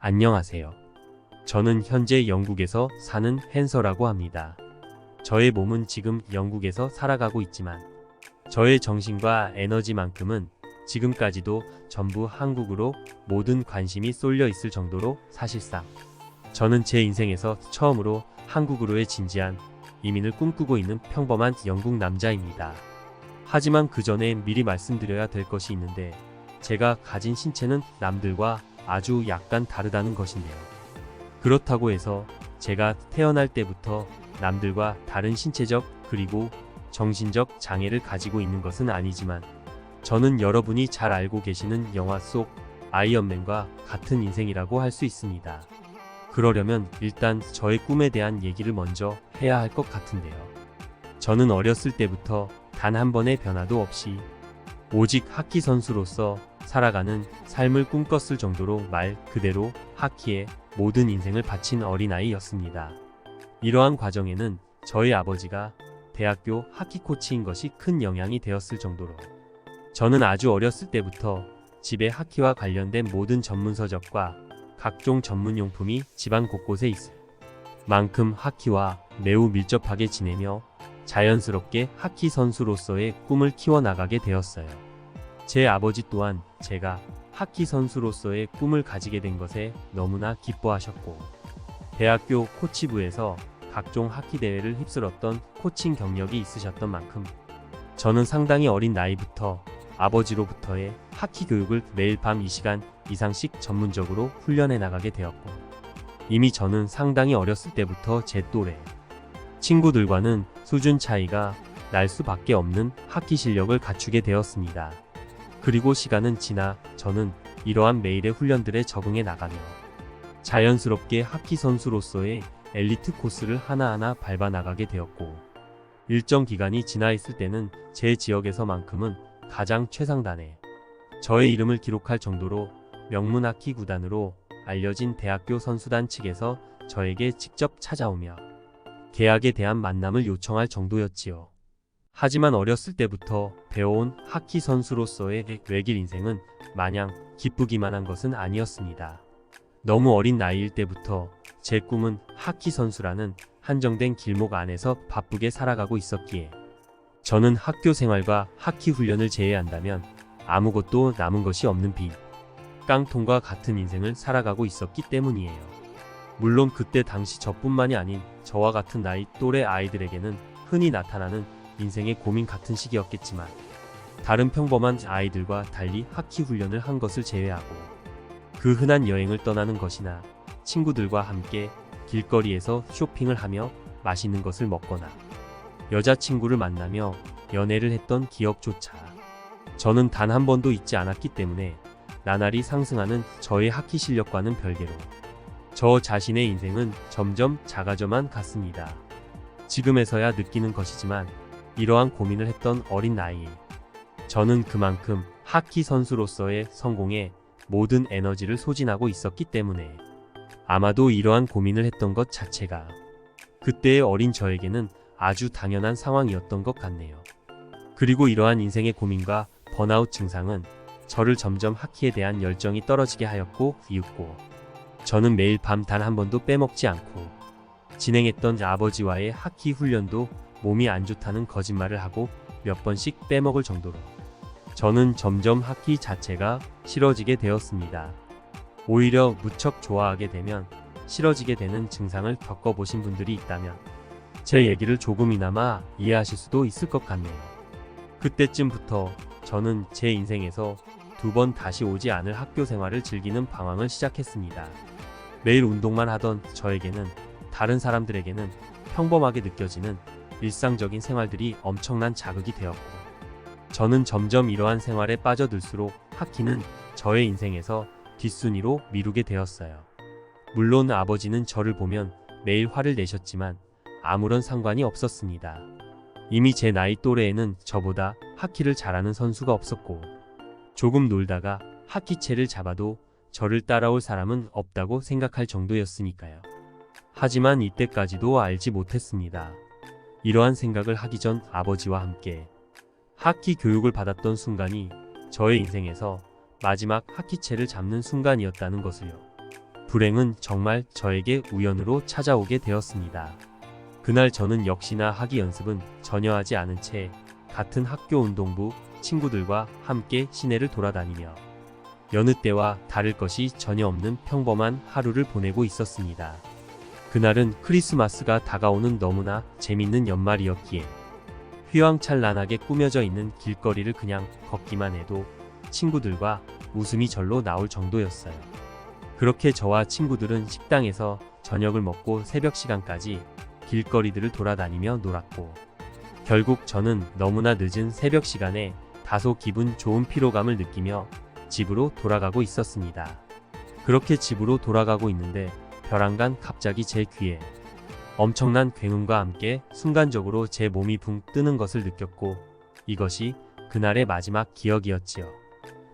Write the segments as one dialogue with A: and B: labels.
A: 안녕하세요. 저는 현재 영국에서 사는 헨서라고 합니다. 저의 몸은 지금 영국에서 살아가고 있지만 저의 정신과 에너지만큼은 지금까지도 전부 한국으로 모든 관심이 쏠려 있을 정도로 사실상 저는 제 인생에서 처음으로 한국으로의 진지한 이민을 꿈꾸고 있는 평범한 영국 남자입니다. 하지만 그 전에 미리 말씀드려야 될 것이 있는데 제가 가진 신체는 남들과 아주 약간 다르다는 것인데요. 그렇다고 해서 제가 태어날 때부터 남들과 다른 신체적 그리고 정신적 장애를 가지고 있는 것은 아니지만 저는 여러분이 잘 알고 계시는 영화 속 아이언맨과 같은 인생이라고 할 수 있습니다. 그러려면 일단 저의 꿈에 대한 얘기를 먼저 해야 할 것 같은데요. 저는 어렸을 때부터 단 한 번의 변화도 없이 오직 하키 선수로서 살아가는 삶을 꿈꿨을 정도로 말 그대로 하키에 모든 인생을 바친 어린아이였습니다. 이러한 과정에는 저희 아버지가 대학교 하키 코치인 것이 큰 영향이 되었을 정도로 저는 아주 어렸을 때부터 집에 하키와 관련된 모든 전문서적과 각종 전문용품이 집안 곳곳에 있을 만큼 하키와 매우 밀접하게 지내며 자연스럽게 하키 선수로서의 꿈을 키워나가게 되었어요. 제 아버지 또한 제가 하키 선수로서의 꿈을 가지게 된 것에 너무나 기뻐하셨고 대학교 코치부에서 각종 하키 대회를 휩쓸었던 코칭 경력이 있으셨던 만큼 저는 상당히 어린 나이부터 아버지로부터의 하키 교육을 매일 밤 2시간 이상씩 전문적으로 훈련해 나가게 되었고 이미 저는 상당히 어렸을 때부터 제 또래 친구들과는 수준 차이가 날 수밖에 없는 하키 실력을 갖추게 되었습니다. 그리고 시간은 지나 저는 이러한 매일의 훈련들에 적응해 나가며 자연스럽게 하키 선수로서의 엘리트 코스를 하나하나 밟아 나가게 되었고 일정 기간이 지나 있을 때는 제 지역에서만큼은 가장 최상단에 저의 이름을 기록할 정도로 명문 하키 구단으로 알려진 대학교 선수단 측에서 저에게 직접 찾아오며 계약에 대한 만남을 요청할 정도였지요. 하지만 어렸을 때부터 배워온 하키 선수로서의 외길 인생은 마냥 기쁘기만 한 것은 아니었습니다. 너무 어린 나이일 때부터 제 꿈은 하키 선수라는 한정된 길목 안에서 바쁘게 살아가고 있었기에 저는 학교 생활과 하키 훈련을 제외한다면 아무것도 남은 것이 없는 빈 깡통과 같은 인생을 살아가고 있었기 때문이에요. 물론 그때 당시 저뿐만이 아닌 저와 같은 나이 또래 아이들에게는 흔히 나타나는 인생의 고민 같은 시기였겠지만 다른 평범한 아이들과 달리 하키 훈련을 한 것을 제외하고 그 흔한 여행을 떠나는 것이나 친구들과 함께 길거리에서 쇼핑을 하며 맛있는 것을 먹거나 여자친구를 만나며 연애를 했던 기억조차 저는 단 한 번도 잊지 않았기 때문에 나날이 상승하는 저의 하키 실력과는 별개로 저 자신의 인생은 점점 작아져만 갔습니다. 지금에서야 느끼는 것이지만 이러한 고민을 했던 어린 나이에 저는 그만큼 하키 선수로서의 성공에 모든 에너지를 소진하고 있었기 때문에 아마도 이러한 고민을 했던 것 자체가 그때의 어린 저에게는 아주 당연한 상황이었던 것 같네요. 그리고 이러한 인생의 고민과 번아웃 증상은 저를 점점 하키에 대한 열정이 떨어지게 하였고 이윽고 저는 매일 밤 단 한 번도 빼먹지 않고 진행했던 아버지와의 하키 훈련도 몸이 안 좋다는 거짓말을 하고 몇 번씩 빼먹을 정도로 저는 점점 하키 자체가 싫어지게 되었습니다. 오히려 무척 좋아하게 되면 싫어지게 되는 증상을 겪어보신 분들이 있다면 제 얘기를 조금이나마 이해하실 수도 있을 것 같네요. 그때쯤부터 저는 제 인생에서 두 번 다시 오지 않을 학교 생활을 즐기는 방황을 시작했습니다. 매일 운동만 하던 저에게는 다른 사람들에게는 평범하게 느껴지는 일상적인 생활들이 엄청난 자극이 되었고 저는 점점 이러한 생활에 빠져들수록 하키는 저의 인생에서 뒷순위로 미루게 되었어요. 물론 아버지는 저를 보면 매일 화를 내셨지만 아무런 상관이 없었습니다. 이미 제 나이 또래에는 저보다 하키를 잘하는 선수가 없었고 조금 놀다가 하키채를 잡아도 저를 따라올 사람은 없다고 생각할 정도였으니까요. 하지만 이때까지도 알지 못했습니다. 이러한 생각을 하기 전 아버지와 함께 하키 교육을 받았던 순간이 저의 인생에서 마지막 하키채를 잡는 순간이었다는 것을요. 불행은 정말 저에게 우연으로 찾아오게 되었습니다. 그날 저는 역시나 하기 연습은 전혀 하지 않은 채 같은 학교 운동부 친구들과 함께 시내를 돌아다니며 여느 때와 다를 것이 전혀 없는 평범한 하루를 보내고 있었습니다. 그날은 크리스마스가 다가오는 너무나 재밌는 연말이었기에 휘황찬란하게 꾸며져 있는 길거리를 그냥 걷기만 해도 친구들과 웃음이 절로 나올 정도였어요. 그렇게 저와 친구들은 식당에서 저녁을 먹고 새벽 시간까지 길거리들을 돌아다니며 놀았고, 결국 저는 너무나 늦은 새벽 시간에 다소 기분 좋은 피로감을 느끼며 집으로 돌아가고 있었습니다. 그렇게 집으로 돌아가고 있는데 벼랑간 갑자기 제 귀에 엄청난 굉음과 함께 순간적으로 제 몸이 붕 뜨는 것을 느꼈고, 이것이 그날의 마지막 기억이었지요.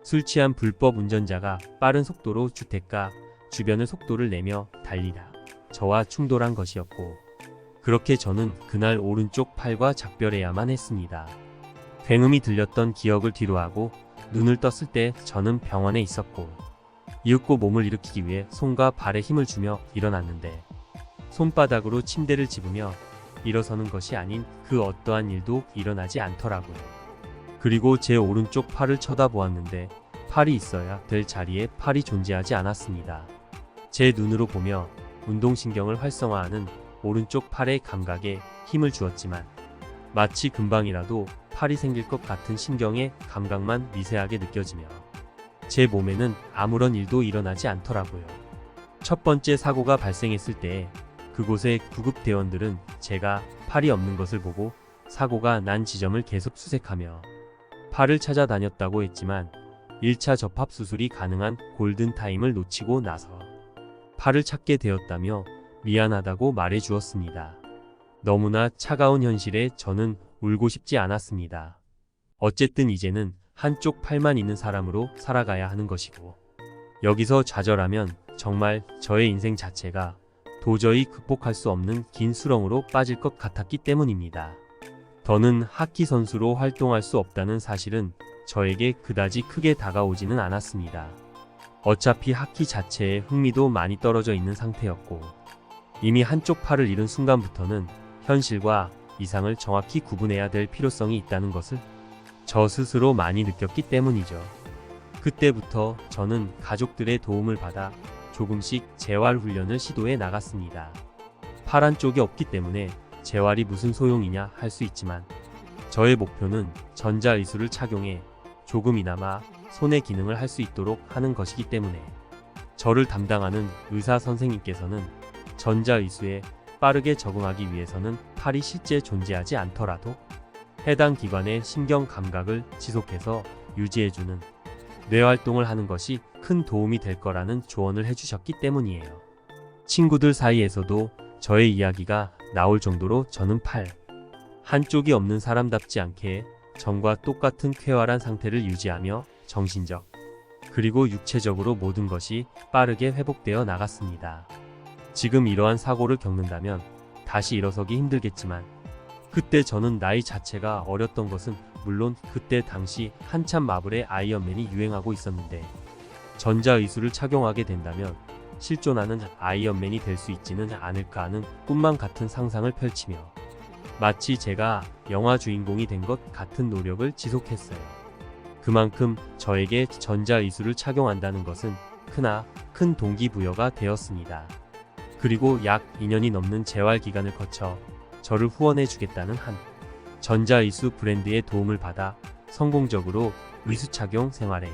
A: 술 취한 불법 운전자가 빠른 속도로 주택가 주변을 속도를 내며 달리다 저와 충돌한 것이었고, 그렇게 저는 그날 오른쪽 팔과 작별해야만 했습니다. 굉음이 들렸던 기억을 뒤로하고 눈을 떴을 때 저는 병원에 있었고, 이윽고 몸을 일으키기 위해 손과 발에 힘을 주며 일어났는데 손바닥으로 침대를 집으며 일어서는 것이 아닌 그 어떠한 일도 일어나지 않더라고요. 그리고 제 오른쪽 팔을 쳐다보았는데 팔이 있어야 될 자리에 팔이 존재하지 않았습니다. 제 눈으로 보며 운동신경을 활성화하는 오른쪽 팔의 감각에 힘을 주었지만 마치 금방이라도 팔이 생길 것 같은 신경의 감각만 미세하게 느껴지며 제 몸에는 아무런 일도 일어나지 않더라고요. 첫 번째 사고가 발생했을 때 그곳의 구급대원들은 제가 팔이 없는 것을 보고 사고가 난 지점을 계속 수색하며 팔을 찾아다녔다고 했지만 1차 접합 수술이 가능한 골든타임을 놓치고 나서 팔을 찾게 되었다며 미안하다고 말해 주었습니다. 너무나 차가운 현실에 저는 울고 싶지 않았습니다. 어쨌든 이제는 한쪽 팔만 있는 사람으로 살아가야 하는 것이고, 여기서 좌절하면 정말 저의 인생 자체가 도저히 극복할 수 없는 긴 수렁으로 빠질 것 같았기 때문입니다. 더는 하키 선수로 활동할 수 없다는 사실은 저에게 그다지 크게 다가오지는 않았습니다. 어차피 하키 자체에 흥미도 많이 떨어져 있는 상태였고, 이미 한쪽 팔을 잃은 순간부터는 현실과 이상을 정확히 구분해야 될 필요성이 있다는 것을 저 스스로 많이 느꼈기 때문이죠. 그때부터 저는 가족들의 도움을 받아 조금씩 재활 훈련을 시도해 나갔습니다. 팔 한쪽이 없기 때문에 재활이 무슨 소용이냐 할 수 있지만 저의 목표는 전자의술을 착용해 조금이나마 손의 기능을 할 수 있도록 하는 것이기 때문에 저를 담당하는 의사 선생님께서는 전자의수에 빠르게 적응하기 위해서는 팔이 실제 존재하지 않더라도 해당 기관의 신경 감각을 지속해서 유지해주는 뇌활동을 하는 것이 큰 도움이 될 거라는 조언을 해주셨기 때문이에요. 친구들 사이에서도 저의 이야기가 나올 정도로 저는 팔 한쪽이 없는 사람답지 않게 전과 똑같은 쾌활한 상태를 유지하며 정신적 그리고 육체적으로 모든 것이 빠르게 회복되어 나갔습니다. 지금 이러한 사고를 겪는다면 다시 일어서기 힘들겠지만 그때 저는 나이 자체가 어렸던 것은 물론 그때 당시 한참 마블의 아이언맨이 유행하고 있었는데 전자의술을 착용하게 된다면 실존하는 아이언맨이 될 수 있지는 않을까 하는 꿈만 같은 상상을 펼치며 마치 제가 영화 주인공이 된 것 같은 노력을 지속했어요. 그만큼 저에게 전자의술을 착용한다는 것은 큰 동기부여가 되었습니다. 그리고 약 2년이 넘는 재활 기간을 거쳐 저를 후원해 주겠다는 한 전자의수 브랜드의 도움을 받아 성공적으로 의수 착용 생활에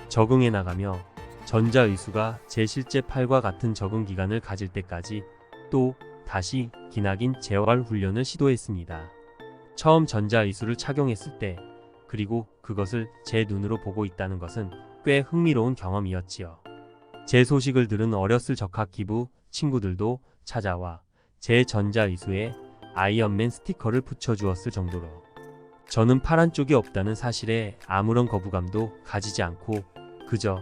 A: 적응해 나가며 전자의수가 제 실제 팔과 같은 적응 기간을 가질 때까지 또 다시 기나긴 재활 훈련을 시도했습니다. 처음 전자의수를 착용했을 때 그리고 그것을 제 눈으로 보고 있다는 것은 꽤 흥미로운 경험이었지요. 제 소식을 들은 어렸을 적학 기부 친구들도 찾아와 제 전자의수에 아이언맨 스티커를 붙여주었을 정도로 저는 팔 한쪽이 없다는 사실에 아무런 거부감도 가지지 않고 그저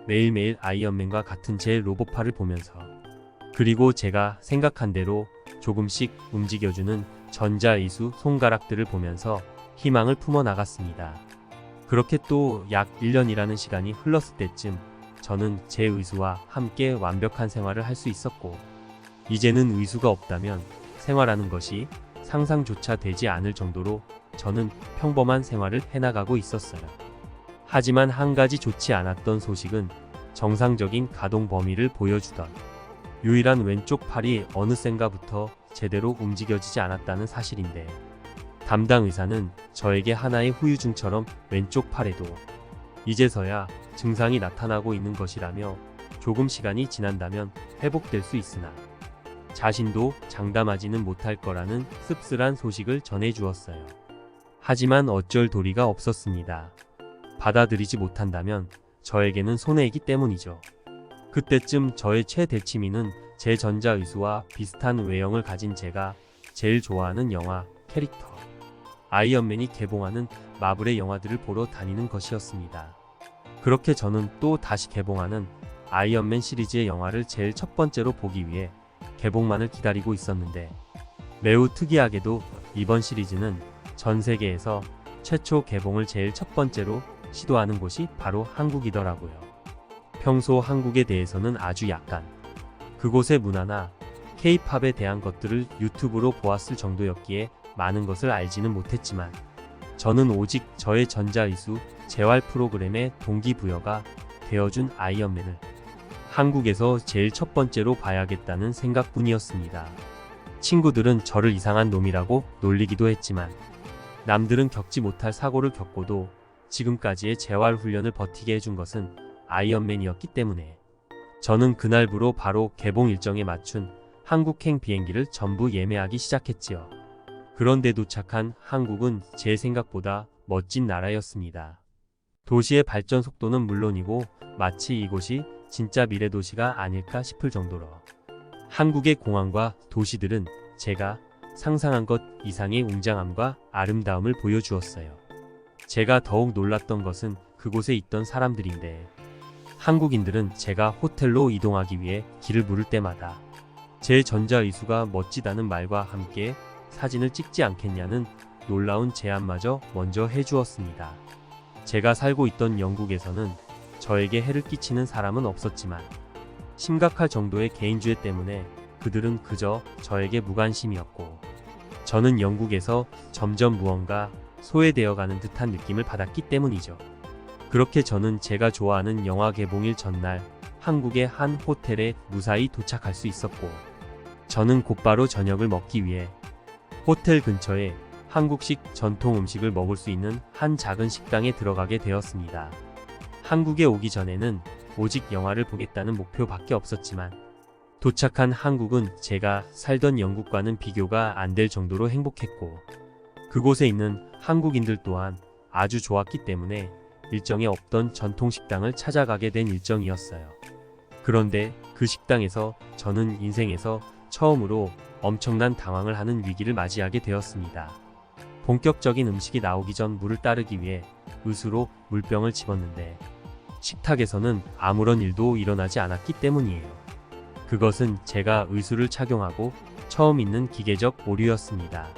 A: 매일매일 아이언맨과 같은 제 로봇팔을 보면서 그리고 제가 생각한 대로 조금씩 움직여주는 전자의수 손가락들을 보면서 희망을 품어 나갔습니다. 그렇게 또 약 1년이라는 시간이 흘렀을 때쯤 저는 제 의수와 함께 완벽한 생활을 할 수 있었고, 이제는 의수가 없다면 생활하는 것이 상상조차 되지 않을 정도로 저는 평범한 생활을 해나가고 있었어요. 하지만 한 가지 좋지 않았던 소식은 정상적인 가동 범위를 보여주던 유일한 왼쪽 팔이 어느샌가부터 제대로 움직여지지 않았다는 사실인데, 담당 의사는 저에게 하나의 후유증처럼 왼쪽 팔에도 이제서야 증상이 나타나고 있는 것이라며 조금 시간이 지난다면 회복될 수 있으나 자신도 장담하지는 못할 거라는 씁쓸한 소식을 전해주었어요. 하지만 어쩔 도리가 없었습니다. 받아들이지 못한다면 저에게는 손해이기 때문이죠. 그때쯤 저의 최대 취미는 제 전자의수와 비슷한 외형을 가진 제가 제일 좋아하는 영화 캐릭터 아이언맨이 개봉하는 마블의 영화들을 보러 다니는 것이었습니다. 그렇게 저는 또 다시 개봉하는 아이언맨 시리즈의 영화를 제일 첫 번째로 보기 위해 개봉만을 기다리고 있었는데, 매우 특이하게도 이번 시리즈는 전 세계에서 최초 개봉을 제일 첫 번째로 시도하는 곳이 바로 한국이더라고요. 평소 한국에 대해서는 아주 약간 그곳의 문화나 K-팝에 대한 것들을 유튜브로 보았을 정도였기에 많은 것을 알지는 못했지만, 저는 오직 저의 전자의수 재활 프로그램의 동기부여가 되어준 아이언맨을 한국에서 제일 첫 번째로 봐야겠다는 생각뿐이었습니다. 친구들은 저를 이상한 놈이라고 놀리기도 했지만, 남들은 겪지 못할 사고를 겪고도 지금까지의 재활 훈련을 버티게 해준 것은 아이언맨이었기 때문에 저는 그날부로 바로 개봉 일정에 맞춘 한국행 비행기를 전부 예매하기 시작했지요. 그런데 도착한 한국은 제 생각보다 멋진 나라였습니다. 도시의 발전 속도는 물론이고 마치 이곳이 진짜 미래 도시가 아닐까 싶을 정도로 한국의 공항과 도시들은 제가 상상한 것 이상의 웅장함과 아름다움을 보여주었어요. 제가 더욱 놀랐던 것은 그곳에 있던 사람들인데, 한국인들은 제가 호텔로 이동하기 위해 길을 물을 때마다 제 전자의수가 멋지다는 말과 함께 사진을 찍지 않겠냐는 놀라운 제안마저 먼저 해주었습니다. 제가 살고 있던 영국에서는 저에게 해를 끼치는 사람은 없었지만, 심각할 정도의 개인주의 때문에 그들은 그저 저에게 무관심이었고, 저는 영국에서 점점 무언가 소외되어가는 듯한 느낌을 받았기 때문이죠. 그렇게 저는 제가 좋아하는 영화 개봉일 전날 한국의 한 호텔에 무사히 도착할 수 있었고, 저는 곧바로 저녁을 먹기 위해 호텔 근처에 한국식 전통 음식을 먹을 수 있는 한 작은 식당에 들어가게 되었습니다. 한국에 오기 전에는 오직 영화를 보겠다는 목표밖에 없었지만, 도착한 한국은 제가 살던 영국과는 비교가 안 될 정도로 행복했고, 그곳에 있는 한국인들 또한 아주 좋았기 때문에 일정에 없던 전통 식당을 찾아가게 된 일정이었어요. 그런데 그 식당에서 저는 인생에서 처음으로 엄청난 당황을 하는 위기를 맞이하게 되었습니다. 본격적인 음식이 나오기 전 물을 따르기 위해 의수로 물병을 집었는데, 식탁에서는 아무런 일도 일어나지 않았기 때문이에요. 그것은 제가 의수를 착용하고 처음 있는 기계적 오류였습니다.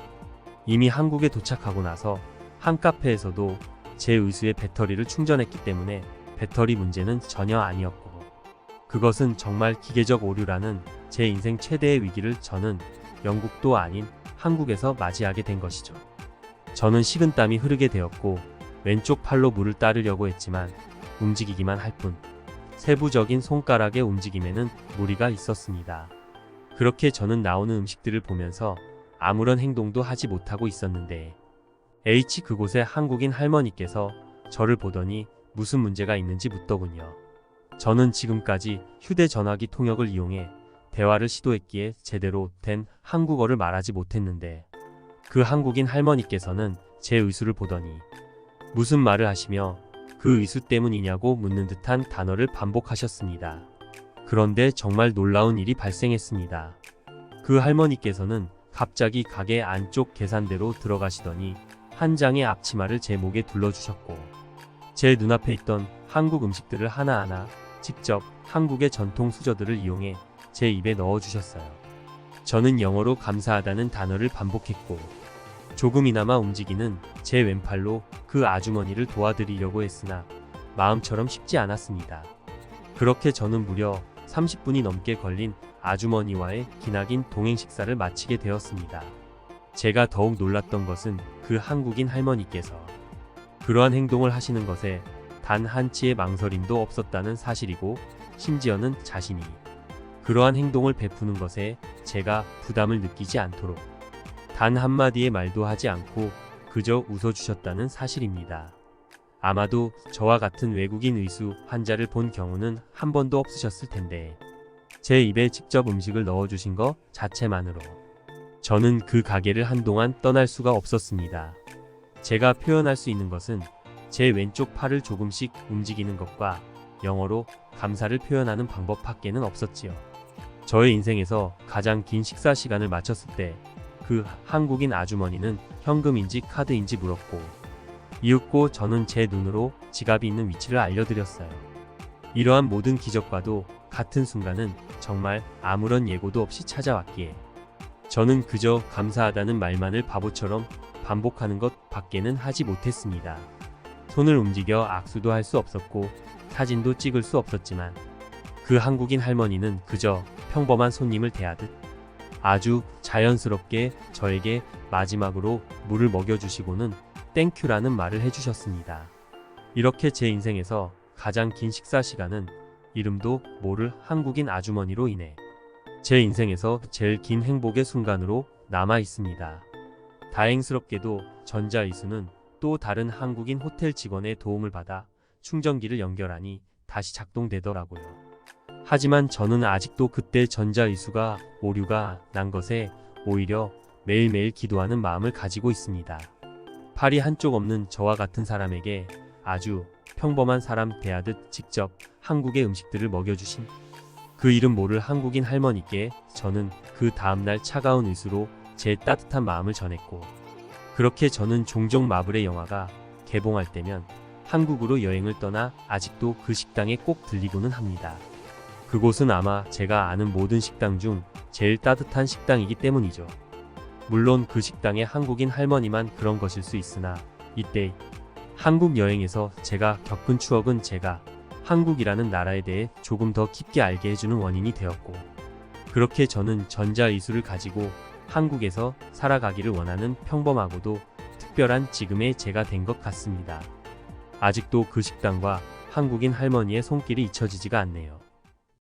A: 이미 한국에 도착하고 나서 한 카페에서도 제 의수의 배터리를 충전했기 때문에 배터리 문제는 전혀 아니었고, 그것은 정말 기계적 오류라는 제 인생 최대의 위기를 저는 영국도 아닌 한국에서 맞이하게 된 것이죠. 저는 식은땀이 흐르게 되었고, 왼쪽 팔로 물을 따르려고 했지만 움직이기만 할 뿐 세부적인 손가락의 움직임에는 무리가 있었습니다. 그렇게 저는 나오는 음식들을 보면서 아무런 행동도 하지 못하고 있었는데, 그곳의 한국인 할머니께서 저를 보더니 무슨 문제가 있는지 묻더군요. 저는 지금까지 휴대전화기 통역을 이용해 대화를 시도했기에 제대로 된 한국어를 말하지 못했는데, 그 한국인 할머니께서는 제 의수를 보더니 무슨 말을 하시며 그 의수 때문이냐고 묻는 듯한 단어를 반복하셨습니다. 그런데 정말 놀라운 일이 발생했습니다. 그 할머니께서는 갑자기 가게 안쪽 계산대로 들어가시더니 한 장의 앞치마를 제 목에 둘러주셨고, 제 눈앞에 있던 한국 음식들을 하나하나 직접 한국의 전통 수저들을 이용해 제 입에 넣어주셨어요. 저는 영어로 감사하다는 단어를 반복했고, 조금이나마 움직이는 제 왼팔로 그 아주머니를 도와드리려고 했으나 마음처럼 쉽지 않았습니다. 그렇게 저는 무려 30분이 넘게 걸린 아주머니와의 기나긴 동행 식사를 마치게 되었습니다. 제가 더욱 놀랐던 것은 그 한국인 할머니께서 그러한 행동을 하시는 것에 단 한치의 망설임도 없었다는 사실이고, 심지어는 자신이 그러한 행동을 베푸는 것에 제가 부담을 느끼지 않도록 단 한마디의 말도 하지 않고 그저 웃어주셨다는 사실입니다. 아마도 저와 같은 외국인 의수 환자를 본 경우는 한 번도 없으셨을 텐데, 제 입에 직접 음식을 넣어주신 것 자체만으로 저는 그 가게를 한동안 떠날 수가 없었습니다. 제가 표현할 수 있는 것은 제 왼쪽 팔을 조금씩 움직이는 것과 영어로 감사를 표현하는 방법밖에는 없었지요. 저의 인생에서 가장 긴 식사 시간을 마쳤을 때 그 한국인 아주머니는 현금인지 카드인지 물었고, 이윽고 저는 제 눈으로 지갑이 있는 위치를 알려드렸어요. 이러한 모든 기적과도 같은 순간은 정말 아무런 예고도 없이 찾아왔기에 저는 그저 감사하다는 말만을 바보처럼 반복하는 것 밖에는 하지 못했습니다. 손을 움직여 악수도 할 수 없었고 사진도 찍을 수 없었지만, 그 한국인 할머니는 그저 평범한 손님을 대하듯 아주 자연스럽게 저에게 마지막으로 물을 먹여주시고는 땡큐라는 말을 해주셨습니다. 이렇게 제 인생에서 가장 긴 식사 시간은 이름도 모를 한국인 아주머니로 인해 제 인생에서 제일 긴 행복의 순간으로 남아 있습니다. 다행스럽게도 전자이수는 또 다른 한국인 호텔 직원의 도움을 받아 충전기를 연결하니 다시 작동되더라고요. 하지만 저는 아직도 그때 전자이수가 오류가 난 것에 오히려 매일매일 기도하는 마음을 가지고 있습니다. 팔이 한쪽 없는 저와 같은 사람에게 아주 평범한 사람 대하듯 직접 한국의 음식들을 먹여주신 그 이름 모를 한국인 할머니께 저는 그 다음날 차가운 의수로 제 따뜻한 마음을 전했고, 그렇게 저는 종종 마블의 영화가 개봉할 때면 한국으로 여행을 떠나 아직도 그 식당에 꼭 들리고는 합니다. 그곳은 아마 제가 아는 모든 식당 중 제일 따뜻한 식당이기 때문이죠. 물론 그 식당의 한국인 할머니만 그런 것일 수 있으나, 이때 한국 여행에서 제가 겪은 추억은 제가 한국이라는 나라에 대해 조금 더 깊게 알게 해주는 원인이 되었고, 그렇게 저는 전자이수를 가지고 한국에서 살아가기를 원하는 평범하고도 특별한 지금의 제가 된 것 같습니다. 아직도 그 식당과 한국인 할머니의 손길이 잊혀지지가 않네요.